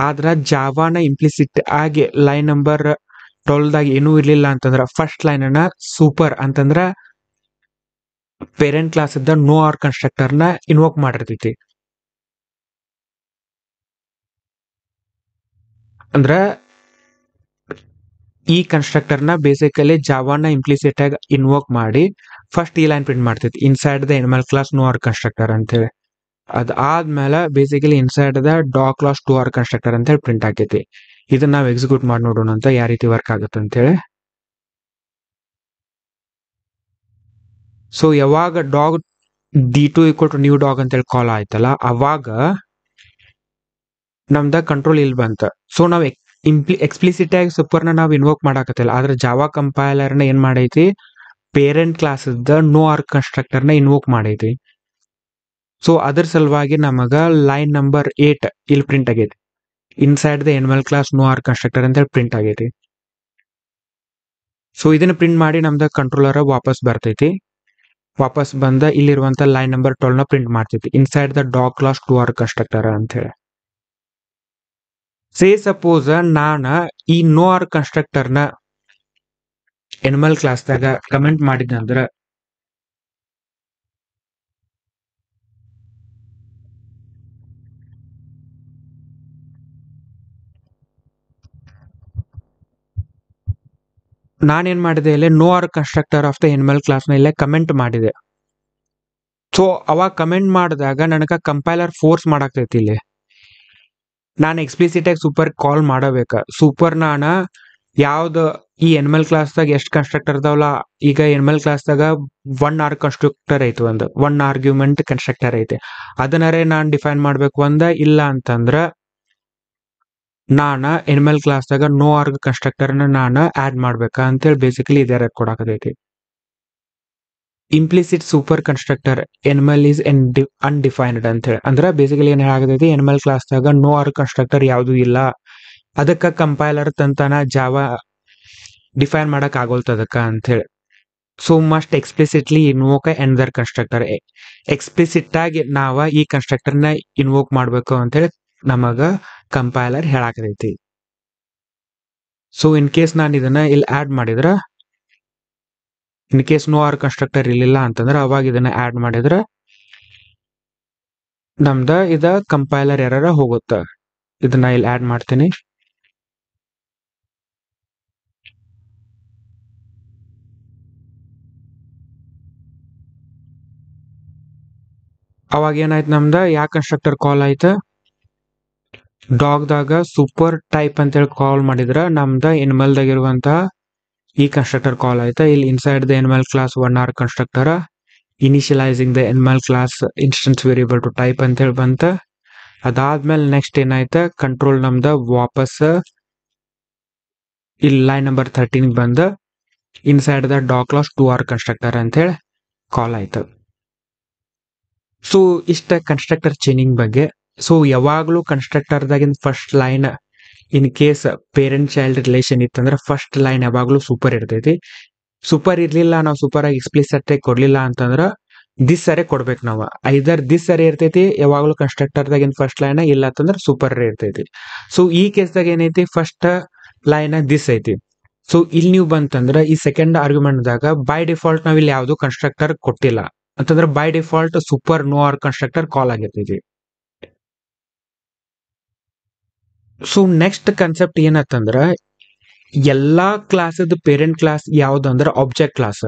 ಆದ್ರ ಜಾವಾನ ಇಂಪ್ಲಿಸಿಟ್ ಆಗಿ ಲೈನ್ ನಂಬರ್ 12 ದಾಗ ಏನೂ ಇರ್ಲಿಲ್ಲ ಅಂತಂದ್ರ ಫಸ್ಟ್ ಲೈನ್ ಅನ್ನ ಸೂಪರ್ ಅಂತಂದ್ರ ಪೇರೆಂಟ್ ಕ್ಲಾಸ್ ಇದ್ದ ನೋ ಆರ್ ಕನ್ಸ್ಟ್ರಕ್ಟರ್ ನ ಇನ್ವೋಕ್ ಮಾಡಿರ್ತೈತಿ. ಅಂದ್ರ ಈ ಕನ್ಸ್ಟ್ರಕ್ಟರ್ ನ ಬೇಸಿಕಲಿ ಜಾವಾನ ಇಂಪ್ಲಿಸಿಟ್ ಆಗಿ ಇನ್ವೋಕ್ ಮಾಡಿ ಫಸ್ಟ್ ಈ ಲೈನ್ ಪ್ರಿಂಟ್ ಮಾಡ್ತೈತಿ, inside the animal class no arg constructor ಅಂತೇಳಿ. ಅದಾದ್ಮೇಲೆ basically inside the dog class 2 arg constructor ಅಂತ ಹೇಳಿ ಪ್ರಿಂಟ್ ಆಗೈತಿ. ಇದನ್ನ ನಾವು ಎಕ್ಸಿಕ್ಯೂಟ್ ಮಾಡಿ ನೋಡೋಣ ಅಂತ ಯಾವ ರೀತಿ ವರ್ಕ್ ಆಗುತ್ತೆ ಅಂತೇಳಿ. ಸೊ ಯಾವಾಗ ಡಾಗ್ D2 = ನ್ಯೂ ಡಾಗ್ ಅಂತೇಳಿ ಕಾಲ್ ಆಯ್ತಲ್ಲ, ಅವಾಗ ನಮ್ದ ಕಂಟ್ರೋಲ್ ಇಲ್ಲಿ ಬಂತ. ಸೊ ನಾವ್ ಎಕ್ಸ್ಪ್ಲಿಸಿಟ್ ಆಗಿ ಸೂಪರ್ನ ನಾವು ಇನ್ವೋಕ್ ಮಾಡಾಕತ್ತಿಲ್ಲ. ಆದ್ರೆ ಜಾವಾ ಕಂಪೈಲರ್ ನ ಏನ್ ಮಾಡೈತಿ, ಪೇರೆಂಟ್ ಕ್ಲಾಸ್ ಇದ್ದ ನೋ ಆರ್ ಕನ್ಸ್ಟ್ರಕ್ಟರ್ ನ ಇನ್ವೋಕ್ ಮಾಡೈತಿ. ಸೊ ಅದ್ರ ಸಲುವಾಗಿ ನಮಗ ಲೈನ್ ನಂಬರ್ 8 ಇಲ್ಲಿ ಪ್ರಿಂಟ್ ಆಗೈತಿ, inside the animal class no arg constructor ಅಂತ ಹೇಳಿ ಪ್ರಿಂಟ್ ಆಗೈತಿ. ಸೊ ಇದನ್ನ ಪ್ರಿಂಟ್ ಮಾಡಿ ನಮ್ದ ಕಂಟ್ರೋಲರ್ ವಾಪಸ್ ಬರ್ತೈತಿ. ವಾಪಸ್ ಬಂದ ಇಲ್ಲಿರುವಂತ ಲೈನ್ ನಂಬರ್ 12 ನ ಪ್ರಿಂಟ್ ಮಾಡ್ತೈತಿ, inside the dog class 2 arg constructor ಅಂತ ಹೇಳಿ. ಸೇ ಸಪೋಸ್ ನಾನ ಈ ನೋ ಆರ್ ಕನ್ಸ್ಟ್ರಕ್ಟರ್ ನ ಎನಿಮಲ್ ಕ್ಲಾಸ್ ದಾಗ ಕಮೆಂಟ್ ಮಾಡಿದ್ನಂದ್ರ ನಾನೇನ್ ಮಾಡಿದೆ, ಇಲ್ಲಿ no arg constructor of the animal class ನ ಇಲ್ಲೇ ಕಮೆಂಟ್ ಮಾಡಿದೆ. ಸೊ ಅವಾಗ ಕಮೆಂಟ್ ಮಾಡಿದಾಗ ನನಗ ಕಂಪೈಲರ್ ಫೋರ್ಸ್ ಮಾಡಾಕ್ತೈತಿ. ಇಲ್ಲಿ ನಾನು ಎಕ್ಸ್ಪ್ಲಿಸಿಟ್ ಆಗಿ ಸೂಪರ್ ಕಾಲ್ ಮಾಡಬೇಕ. ಸೂಪರ್ ನಾನ ಯಾವ್ದು ಈ ಎನಿಮಲ್ ಕ್ಲಾಸ್ ದಾಗ ಎಷ್ಟು ಕನ್ಸ್ಟ್ರಕ್ಟರ್ ಇದಾವಲ್ಲ, ಈಗ ಎನಿಮಲ್ ಕ್ಲಾಸ್ ದಾಗ 1 ಆರ್ ಕನ್ಸ್ಟ್ರಕ್ಟರ್ ಐತಿ, ಒಂದು 1 ಆರ್ಗ್ಯುಮೆಂಟ್ ಕನ್ಸ್ಟ್ರಕ್ಟರ್ ಐತಿ. ಅದನ್ನರೇ ನಾನ್ ಡಿಫೈನ್ ಮಾಡ್ಬೇಕು ಇಲ್ಲ ಅಂತಂದ್ರ ನಾನ ಎನಿಮಲ್ ಕ್ಲಾಸ್ ದಾಗ ನೋ ಆರ್ಗ್ ಕನ್ಸ್ಟ್ರಕ್ಟರ್ ನಾನು ಆಡ್ ಮಾಡ್ಬೇಕಾ ಅಂತೇಳಿ ಬೇಸಿಕಲಿ ಇದೇ ಕೊಡಾಕತೈತಿ. Implicit super constructor animal is undefined ಅಂತ ಹೇಳಿ, ಅಂದ್ರೆ ಬೇಸಿಕಲಿ ಏನ್ ಹೇಳಾಕತೈತಿ, ಎನಿಮಲ್ ಕ್ಲಾಸ್ ದಾಗ ನೋ ಆರ್ ಕನ್ಸ್ಟ್ರಕ್ಟರ್ ಯಾವ್ದು ಇಲ್ಲ, ಅದಕ್ಕ ಕಂಪೈಲರ್ ತಂತಾನ ಜಾವಾ ಡಿಫೈನ್ ಮಾಡಕ್ ಆಗೋಲ್ತದಕ್ಕ ಅಂತ ಹೇಳಿ. So must explicitly invoke another constructor. Explicit ಆಗಿ ನಾವ ಈ ಕನ್ಸ್ಟ್ರಕ್ಟರ್ ನ ಇನ್ವೋಕ್ ಮಾಡ್ಬೇಕು ಅಂತ ಹೇಳಿ ನಮಗ ಕಂಪೈಲರ್ ಹೇಳಾಕತೈತಿ. ಸೊ ಇನ್ ಕೇಸ್ ನಾನು ಇದನ್ನ ಇಲ್ಲಿ ಆಡ್ ಮಾಡಿದ್ರ, in case no arg constructor ಇರ್ಲಿಲ್ಲ ಅಂತಂದ್ರ ಅವಾಗ ಇದನ್ನ ಆಡ್ ಮಾಡಿದ್ರ ನಮ್ದ ಇದ ಕಂಪೈಲರ್ ಎರರ ಹೋಗುತ್ತ. ಇದನ್ನ ಇಲ್ಲಿ ಆಡ್ ಮಾಡ್ತೀನಿ. ಅವಾಗ ಏನಾಯ್ತು, ನಮ್ದ ಯಾ ಕನ್ಸ್ಟ್ರಕ್ಟರ್ ಕಾಲ್ ಆಯ್ತ, ಡಾಗ್ ದಾಗ ಸೂಪರ್ ಟೈಪ್ ಅಂತೇಳಿ ಕಾಲ್ ಮಾಡಿದ್ರ ನಮ್ದ ಎನಿಮಲ್ ದಾಗ ಇರುವಂತ ಈ ಕನ್ಸ್ಟ್ರಕ್ಟರ್ ಕಾಲ್ ಆಯ್ತಾ. ಇಲ್ಲಿ inside the animal class 1 arg constructor initialising the animal class instance variable to type ಅಂತ ಹೇಳಿ ಬಂತ. ಅದಾದ್ಮೇಲೆ ನೆಕ್ಸ್ಟ್ ಏನಾಯ್ತ ಕಂಟ್ರೋಲ್ ನಮ್ದ ವಾಪಸ್ ಇಲ್ಲಿ ಲೈನ್ ನಂಬರ್ 13 ಬಂದ inside the dog class 2R constructor ಅಂತ ಹೇಳಿ ಕಾಲ್ ಆಯ್ತು. ಸೊ ಇಷ್ಟ ಕನ್ಸ್ಟ್ರಕ್ಟರ್ ಚೈನಿಂಗ್ ಬಗ್ಗೆ. ಸೊ ಯಾವಾಗ್ಲೂ ಕನ್ಸ್ಟ್ರಕ್ಟರ್ದಾಗಿನ first line in case parent child relation ಇತ್ತಂದ್ರೆ ಫಸ್ಟ್ ಲೈನ್ ಯಾವಾಗ್ಲೂ ಸೂಪರ್ ಇರ್ತೈತಿ. ಸೂಪರ್ ಇರ್ಲಿಲ್ಲ, ನಾವು ಸೂಪರ್ ಆಗಿ ಎಕ್ಸ್ಪ್ಲಿಸಿಟ್ ಕೊಡ್ಲಿಲ್ಲ ಅಂತಂದ್ರ ದಿಸ್ ಸರಿ ಕೊಡ್ಬೇಕು ನಾವು. ಐದರ್ ದಿಸ್ ಸರಿ ಇರ್ತೈತಿ ಯಾವಾಗ್ಲೂ ಕನ್ಸ್ಟ್ರಕ್ಟರ್ದಾಗಿನ ಫಸ್ಟ್ ಲೈನ್, ಇಲ್ಲ ಅಂತಂದ್ರೆ ಸೂಪರ್ ಇರ್ತೈತಿ. ಸೊ ಈ ಕೇಸ್ದಾಗ ಏನೈತಿ, ಫಸ್ಟ್ ಲೈನ್ ದಿಸ್ ಐತಿ. ಸೊ ಇಲ್ಲಿ ನೀವು ಬಂತಂದ್ರ ಈ ಸೆಕೆಂಡ್ ಆರ್ಗ್ಯುಮೆಂಟ್ ದಾಗ ಬೈ ಡಿಫಾಲ್ಟ್ ನಾವ್ ಇಲ್ಲಿ ಯಾವ್ದು ಕನ್ಸ್ಟ್ರಕ್ಟರ್ ಕೊಟ್ಟಿಲ್ಲ ಅಂತಂದ್ರೆ by default super no arg constructor call ಆಗಿರ್ತೈತಿ. ಸೊ ನೆಕ್ಸ್ಟ್ ಕಾನ್ಸೆಪ್ಟ್ ಏನತ್ತಂದ್ರ ಎಲ್ಲಾ ಕ್ಲಾಸದ ಪೇರೆಂಟ್ ಕ್ಲಾಸ್ ಯಾವ್ದಂದ್ರ ಆಬ್ಜೆಕ್ಟ್ ಕ್ಲಾಸ್.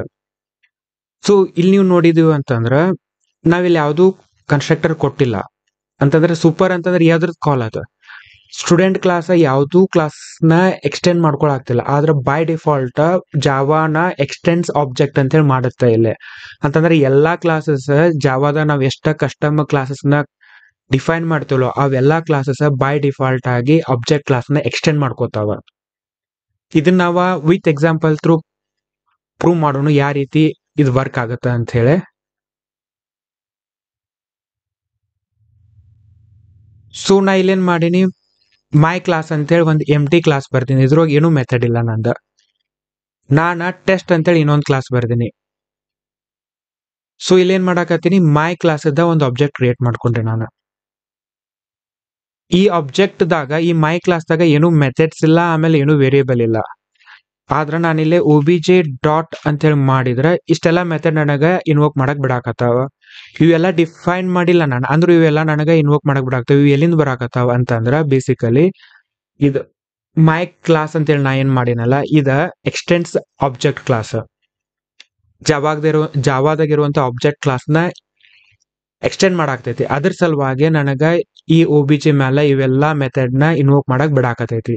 ಸೊ ಇಲ್ಲಿ ನೀವು ನೋಡಿದೀವಿ ಅಂತಂದ್ರ ನಾವಿಲ್ಲಿ ಯಾವ್ದು ಕನ್ಸ್ಟ್ರಕ್ಟರ್ ಕೊಟ್ಟಿಲ್ಲ ಅಂತಂದ್ರೆ ಸೂಪರ್ ಅಂತಂದ್ರೆ ಯಾವ್ದ್ರದ್ದು ಕಾಲ್ ಆತ. ಸ್ಟೂಡೆಂಟ್ ಕ್ಲಾಸ್ ಯಾವ್ದು ಕ್ಲಾಸ್ ನ ಎಕ್ಸ್ಟೆಂಡ್ ಮಾಡ್ಕೊಳಾಗ್ತಿಲ್ಲ, ಆದ್ರೆ ಬೈ ಡಿಫಾಲ್ಟ್ ಜಾವಾನ ಎಕ್ಸ್ಟೆಂಡ್ಸ್ ಆಬ್ಜೆಕ್ಟ್ ಅಂತ ಹೇಳಿ ಮಾಡುತ್ತೆ ಇಲ್ಲಿ. ಅಂತಂದ್ರೆ ಎಲ್ಲಾ ಕ್ಲಾಸಸ್ ಜಾವಾದ ನಾವ್ ಎಷ್ಟ ಕಸ್ಟಮ್ ಕ್ಲಾಸಸ್ ನ ಡಿಫೈನ್ ಮಾಡ್ತೀವೋ ಅವೆಲ್ಲಾ ಕ್ಲಾಸಸ್ ಬೈ ಡಿಫಾಲ್ಟ್ ಆಗಿ ಆಬ್ಜೆಕ್ಟ್ ಕ್ಲಾಸ್ ನ ಎಕ್ಸ್ಟೆಂಡ್ ಮಾಡ್ಕೋತಾವ. ಇದನ್ನ ನಾವ ವಿತ್ ಎಕ್ಸಾಂಪಲ್ ಥ್ರೂ ಪ್ರೂವ್ ಮಾಡೋಣ ಯಾವ ರೀತಿ ಇದು ವರ್ಕ್ ಆಗುತ್ತೆ ಅಂತ ಹೇಳಿ. ಸೊ ನಾ ಇಲ್ಲೇನ್ ಮಾಡೀನಿ, ಮೈ ಕ್ಲಾಸ್ ಅಂತೇಳಿ ಒಂದು ಎಂಟಿ ಕ್ಲಾಸ್ ಬರ್ತೀನಿ. ಇದ್ರೊಳಗೆ ಏನೂ ಮೆಥಡ್ ಇಲ್ಲ ನಂದ. ನಾನ ಟೆಸ್ಟ್ ಅಂತೇಳಿ ಇನ್ನೊಂದು ಕ್ಲಾಸ್ ಬರ್ತೀನಿ. ಸೊ ಇಲ್ಲೇನ್ ಮಾಡಾಕತ್ತೀನಿ, ಮೈ ಕ್ಲಾಸ್ ಒಂದು ಆಬ್ಜೆಕ್ಟ್ ಕ್ರಿಯೇಟ್ ಮಾಡ್ಕೊಂಡ್ರೆ ನಾನು ಈ ಆಬ್ಜೆಕ್ಟ್ ದಾಗ ಈ ಮೈ ಕ್ಲಾಸ್ ದಾಗ ಏನು ಮೆಥಡ್ಸ್ ಇಲ್ಲ, ಆಮೇಲೆ ಏನು ವೇರಿಯೇಬಲ್ ಇಲ್ಲ. ಆದ್ರ ನಾನಿಲ್ಲಿ OBJ ಡಾಟ್ ಅಂತ ಹೇಳಿ ಮಾಡಿದ್ರೆ ಇಷ್ಟೆಲ್ಲ ಮೆಥಡ್ ನನಗ ಇನ್ವೋಕ್ ಮಾಡಕ್ ಬಿಡಾಕತ್ತಾವ. ಇವೆಲ್ಲ ಡಿಫೈನ್ ಮಾಡಿಲ್ಲ ನಾನು, ಅಂದ್ರೆ ಇವೆಲ್ಲ ನನಗ ಇನ್ವೋಕ್ ಮಾಡಕ್ ಬಿಡಾಕ್ತಾವ. ಇವು ಎಲ್ಲಿಂದ ಬರಾಕತ್ತಾವ ಅಂತಂದ್ರ ಬೇಸಿಕಲಿ ಇದು ಮೈ ಕ್ಲಾಸ್ ಅಂತೇಳಿ ನಾ ಏನ್ ಮಾಡಿನಲ್ಲ, ಇದ ಎಕ್ಸ್ಟೆಂಡ್ಸ್ ಆಬ್ಜೆಕ್ಟ್ ಕ್ಲಾಸ್. ಜಾವಾದಾಗಿರುವಂತ ಆಬ್ಜೆಕ್ಟ್ ಕ್ಲಾಸ್ ನ ಎಕ್ಸ್ಟೆಂಡ್ ಮಾಡಾಕ್ತೈತಿ. ಅದ್ರ ಸಲುವಾಗಿ ನನಗ ಈ OBJ ಮೇಲೆ ಇವೆಲ್ಲಾ ಮೆಥಡ್ ನ ಇನ್ವೋಕ್ ಮಾಡಕ್ ಬಿಡಾಕತೈತಿ.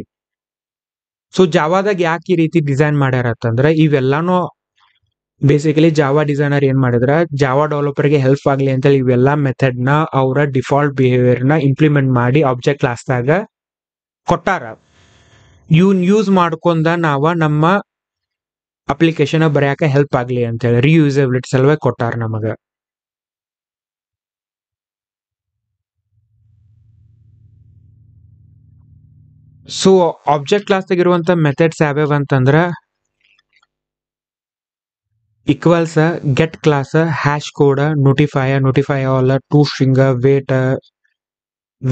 ಸೊ ಜಾವಾದಾಗ ಯಾಕೆ ಈ ರೀತಿ ಡಿಸೈನ್ ಮಾಡ್ಯಾರ ಅಂತಂದ್ರೆ ಇವೆಲ್ಲಾನು ಬೇಸಿಕಲಿ ಜಾವಾ ಡಿಸೈನರ್ ಏನ್ ಮಾಡಿದ್ರ, ಜಾವಾ ಡೆವಲಪರ್ ಗೆ ಹೆಲ್ಪ್ ಆಗ್ಲಿ ಅಂತೇಳಿ ಇವೆಲ್ಲಾ ಮೆಥಡ್ ನ ಅವರ ಡಿಫಾಲ್ಟ್ ಬಿಹೇವಿಯರ್ ನ ಇಂಪ್ಲಿಮೆಂಟ್ ಮಾಡಿ ಆಬ್ಜೆಕ್ಟ್ ಕ್ಲಾಸ್ ದಾಗ ಕೊಟ್ಟಾರ. ಇವ್ನ ಯೂಸ್ ಮಾಡ್ಕೊಂಡ ನಾವ ನಮ್ಮ ಅಪ್ಲಿಕೇಶನ್ ಬರೆಯಾಕ ಹೆಲ್ಪ್ ಆಗ್ಲಿ ಅಂತೇಳಿ ರಿಯೂಸಬಿಲಿಟಿ ಸಲುವಾಗಿ ಕೊಟ್ಟಾರ ನಮಗ. ಸೊ ಆಬ್ಜೆಕ್ಟ್ ಕ್ಲಾಸ್ ಇರುವಂತ ಮೆಥಡ್ಸ್ ಯಾವ್ಯಾವ ಅಂತಂದ್ರ equals, get class, hash code, notify all, to string,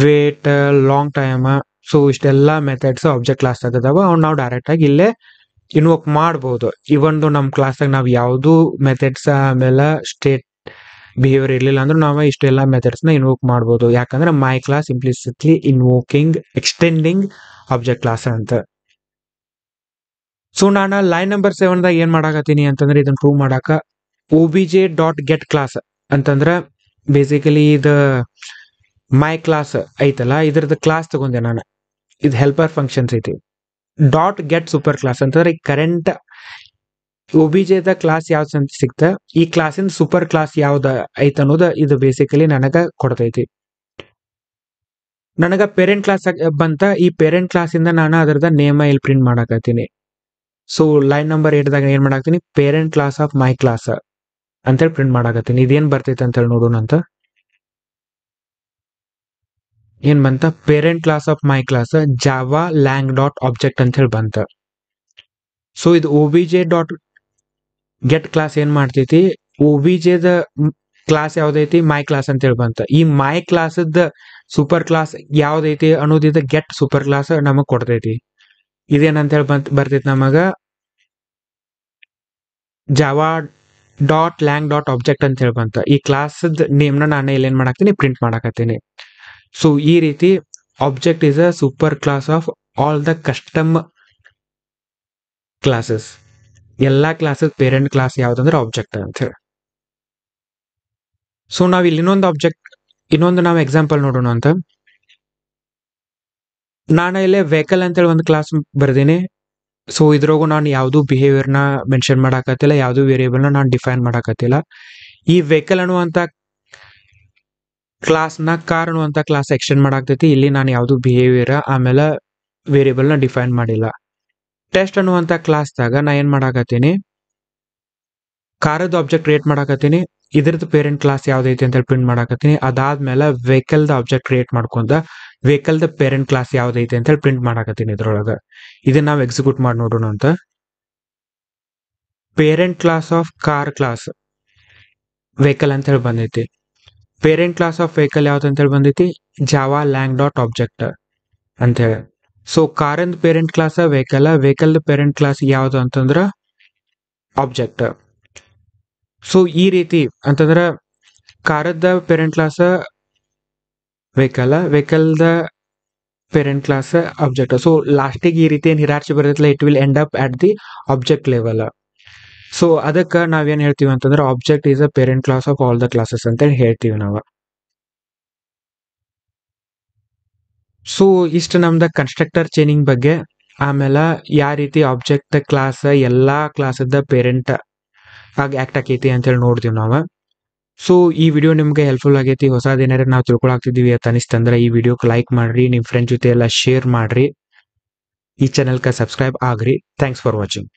wait, long time. So ಇಷ್ಟೆಲ್ಲಾ ಮೆಥಡ್ಸ್ ಆಬ್ಜೆಕ್ಟ್ ಕ್ಲಾಸ್ ಆಗದಾವ. ಅವ್ನು ನಾವು ಡೈರೆಕ್ಟ್ ಆಗಿ ಇಲ್ಲೇ ಇನ್ವೋಕ್ ಮಾಡಬಹುದು. ಇವೊಂದು ನಮ್ ಕ್ಲಾಸ್ ನಾವು ಯಾವ್ದು ಮೆಥಡ್ಸ್ ಆಮೇಲೆ ಸ್ಟೇಟ್ ಬಿಹೇವಿಯರ್ ಇರ್ಲಿಲ್ಲ ಅಂದ್ರೆ ನಾವು ಇಷ್ಟೆಲ್ಲಾ ಮೆಥಡ್ಸ್ ನ ಇನ್ವೋಕ್ ಮಾಡಬಹುದು. ಯಾಕಂದ್ರೆ my class implicitly invoking extending object class ಅಂತ. ಸೊ ನಾನು ಲೈನ್ ನಂಬರ್ 7 ದಾಗ ಏನ್ ಮಾಡಾಕತ್ತೀನಿ ಅಂತಂದ್ರೆ ಇದನ್ನ ಪ್ರೂವ್ ಮಾಡಾಕ OBJ ಡಾಟ್ ಗೆಟ್ ಕ್ಲಾಸ್ ಅಂತಂದ್ರ ಬೇಸಿಕಲಿ ಇದು ಮೈ ಕ್ಲಾಸ್ ಐತಲ್ಲ, ಇದ್ರದ್ದು ಕ್ಲಾಸ್ ತಗೊಂಡೆ ನಾನು. ಇದು ಹೆಲ್ಪರ್ ಫಂಕ್ಷನ್ಸ್ ಐತಿ. ಡಾಟ್ ಗೆಟ್ ಸೂಪರ್ ಕ್ಲಾಸ್ ಅಂತಂದ್ರೆ ಈ ಕರೆಂಟ್ OBJ ದ ಕ್ಲಾಸ್ ಯಾವ್ದು ಅಂತ ಸಿಕ್ತ, ಈ ಕ್ಲಾಸಿನ ಸೂಪರ್ ಕ್ಲಾಸ್ ಯಾವ್ದ ಐತ ಅನ್ನೋದು ಇದು ಬೇಸಿಕಲಿ ನನಗ ಕೊಡ್ತೈತಿ. ನನಗ ಪೇರೆಂಟ್ ಕ್ಲಾಸ್ ಬಂತ. ಈ ಪೇರೆಂಟ್ ಕ್ಲಾಸ್ ಇಂದ ನಾನು ಅದರದ ನೇಮ ಇಲ್ಲಿ ಪ್ರಿಂಟ್ ಮಾಡಾಕತ್ತೀನಿ. ಸೊ ಲೈನ್ ನಂಬರ್ 8 ದಾಗ ಏನ್ ಮಾಡಾಕ್ತೀನಿ, parent class of my class ಅಂತೇಳಿ ಪ್ರಿಂಟ್ ಮಾಡಾಕತ್ತೀನಿ. ಇದೇನ್ ಬರ್ತೈತೆ ಅಂತ ಹೇಳಿ ನೋಡೋಣ ಅಂತ. ಏನ್ ಬಂತ, parent class of my class Java lang dot object ಅಂತ ಹೇಳಿ ಬಂತ. ಸೊ ಇದು OBJ ಡಾಟ್ ಗೆಟ್ ಕ್ಲಾಸ್ ಏನ್ ಮಾಡ್ತೈತಿ, OBJ ದ ಕ್ಲಾಸ್ ಯಾವ್ದೈತಿ, ಮೈ ಕ್ಲಾಸ್ ಅಂತ ಹೇಳಿ ಬಂತ. ಈ ಮೈ ಕ್ಲಾಸ್ ಸೂಪರ್ ಕ್ಲಾಸ್ ಯಾವ್ದೈತಿ ಅನ್ನೋದಿದ ಗೆಟ್ ಸೂಪರ್ ಕ್ಲಾಸ್ ನಮಗ್ ಕೊಡ್ತೈತಿ. ಇದೇನಂತ ಹೇಳಿ ಬರ್ತೈತಿ ನಮಗ Java dot lang dot object ಅಂತ ಹೇಳಿ ಬಂತ. ಈ ಕ್ಲಾಸ್ ನೇಮ್ ನ ನಾನು ಇಲ್ಲಿ ಏನ್ ಮಾಡಾಕ್ತೀನಿ, ಪ್ರಿಂಟ್ ಮಾಡಾಕತ್ತೀನಿ. ಸೊ ಈ ರೀತಿ object is a super class of all the custom classes. ಎಲ್ಲಾ ಕ್ಲಾಸಸ್ ಪೇರೆಂಟ್ ಕ್ಲಾಸ್ ಯಾವ್ದಂದ್ರೆ ಆಬ್ಜೆಕ್ಟ್ ಅಂತ ಹೇಳಿ. ಸೊ ನಾವ್ ಇಲ್ಲಿ ಇನ್ನೊಂದು ನಾವು ಎಕ್ಸಾಂಪಲ್ ನೋಡೋಣ ಅಂತ. ನಾನು ಇಲ್ಲೇ ವೆಹಿಕಲ್ ಅಂತೇಳಿ ಒಂದು ಕ್ಲಾಸ್ ಬರ್ದೀನಿ. ಸೊ ಇದ್ರಾಗು ನಾನು ಯಾವ್ದು ಬಿಹೇವಿಯರ್ ನ ಮೆನ್ಷನ್ ಮಾಡಾಕತ್ತಿಲ್ಲ, ಯಾವ್ದು ವೇರಿಯೇಬಲ್ ನ ನಾನು ಡಿಫೈನ್ ಮಾಡಾಕತ್ತಿಲ್ಲ. ಈ ವೆಹಿಕಲ್ ಅನ್ನುವಂತ ಕ್ಲಾಸ್ನ ಕಾರ್ ಅನ್ನುವಂಥ ಕ್ಲಾಸ್ ಎಕ್ಸ್ಟೆಂಡ್ ಮಾಡಾಕ್ತೈತಿ. ಇಲ್ಲಿ ನಾನು ಯಾವುದು ಬಿಹೇವಿಯರ್ ಆಮೇಲೆ ವೇರಿಯಬಲ್ನ ಡಿಫೈನ್ ಮಾಡಿಲ್ಲ. ಟೆಸ್ಟ್ ಅನ್ನುವಂಥ ಕ್ಲಾಸ್ದಾಗ ನಾ ಏನು ಮಾಡಾಕತ್ತೀನಿ, ಕಾರದ್ದು ಆಬ್ಜೆಕ್ಟ್ ಕ್ರಿಯೇಟ್ ಮಾಡಾಕತ್ತೀನಿ. ಇದ್ರದ್ದು ಪೇರೆಂಟ್ ಕ್ಲಾಸ್ ಯಾವ್ದೈತಿ ಅಂತ ಪ್ರಿಂಟ್ ಮಾಡಾಕತ್ತೀನಿ. ಅದಾದ್ಮೇಲೆ ವೆಹಿಕಲ್ದ ಆಬ್ಜೆಕ್ಟ್ ಕ್ರಿಯೇಟ್ ಮಾಡ್ಕೊಂಡ ವೆಹಿಕಲ್ದ ಪೇರೆಂಟ್ ಕ್ಲಾಸ್ ಯಾವ್ದೈತಿ ಅಂತ ಪ್ರಿಂಟ್ ಮಾಡಾಕತ್ತೀನಿ ಇದ್ರೊಳಗೆ. ಇದನ್ನ ನಾವು ಎಕ್ಸಿಕ್ಯೂಟ್ ಮಾಡಿ ನೋಡೋಣ ಅಂತ. Parent class of car class vehicle ಅಂತ ಹೇಳಿ ಬಂದೈತಿ. ಪೇರೆಂಟ್ ಕ್ಲಾಸ್ ಆಫ್ ವೆಹಿಕಲ್ ಯಾವ್ದು ಅಂತೇಳಿ ಬಂದೈತಿ, ಜಾವಾ ಲ್ಯಾಂಗ್ ಡಾಟ್ ಆಬ್ಜೆಕ್ಟ್ ಅಂತ ಹೇಳಿ. ಸೊ ಕಾರಿಂದು ಪೇರೆಂಟ್ ಕ್ಲಾಸ್ ವೆಹಿಕಲ್ದ ಪೇರೆಂಟ್ ಕ್ಲಾಸ್ ಯಾವ್ದು ಅಂತಂದ್ರ ಆಬ್ಜೆಕ್ಟ್. ಸೊ ಈ ರೀತಿ ಅಂತಂದ್ರ ಕಾರದ್ದ ಪೇರೆಂಟ್ ಕ್ಲಾಸ್ ವೆಹಿಕಲ್ದ ಪೇರೆಂಟ್ ಕ್ಲಾಸ್ ಆಬ್ಜೆಕ್ಟ್. ಸೊ ಲಾಸ್ಟಿಗೆ ಈ ರೀತಿ ಏನು ಹಿರಾರ್ಚಿ ಬರ್ತೈತಲ್ಲ, it will end up at the object level. So ಅದಕ್ಕೆ ನಾವೇನ್ ಹೇಳ್ತೀವಿ ಅಂತಂದ್ರೆ object is a parent class of all the classes ಅಂತೇಳಿ ಹೇಳ್ತೀವಿ ನಾವು. ಸೊ ಇಷ್ಟು ನಮ್ದ ಕನ್ಸ್ಟ್ರಕ್ಟರ್ ಚೈನಿಂಗ್ ಬಗ್ಗೆ. ಆಮೇಲೆ ಯಾವ ರೀತಿ ಆಬ್ಜೆಕ್ಟ್ ಕ್ಲಾಸ್ ಎಲ್ಲಾ ಕ್ಲಾಸದ ಪೇರೆಂಟ್ ಆಗಿ ಆಕ್ಟ್ ಆಕೈತಿ ಅಂತೇಳಿ ನೋಡ್ತೀವಿ ನಾವು. ಸೊ ಈ ವಿಡಿಯೋ ನಿಮ್ಗೆ ಹೆಲ್ಪ್ಫುಲ್ ಆಗೈತಿ, ಹೊಸದೇನಾರ ನಾವು ತಿಳ್ಕೊಳಾಕ್ತಿದೀವಿ ಅಂತ ಅನಿಸ್ತಂದ್ರೆ ಈ ವಿಡಿಯೋಕ್ಕೆ ಲೈಕ್ ಮಾಡ್ರಿ, ನಿಮ್ ಫ್ರೆಂಡ್ಸ್ ಜೊತೆ ಎಲ್ಲ ಶೇರ್ ಮಾಡ್ರಿ, ಈ ಚಾನಲ್ಗೆ subscribe agri. Thanks for watching.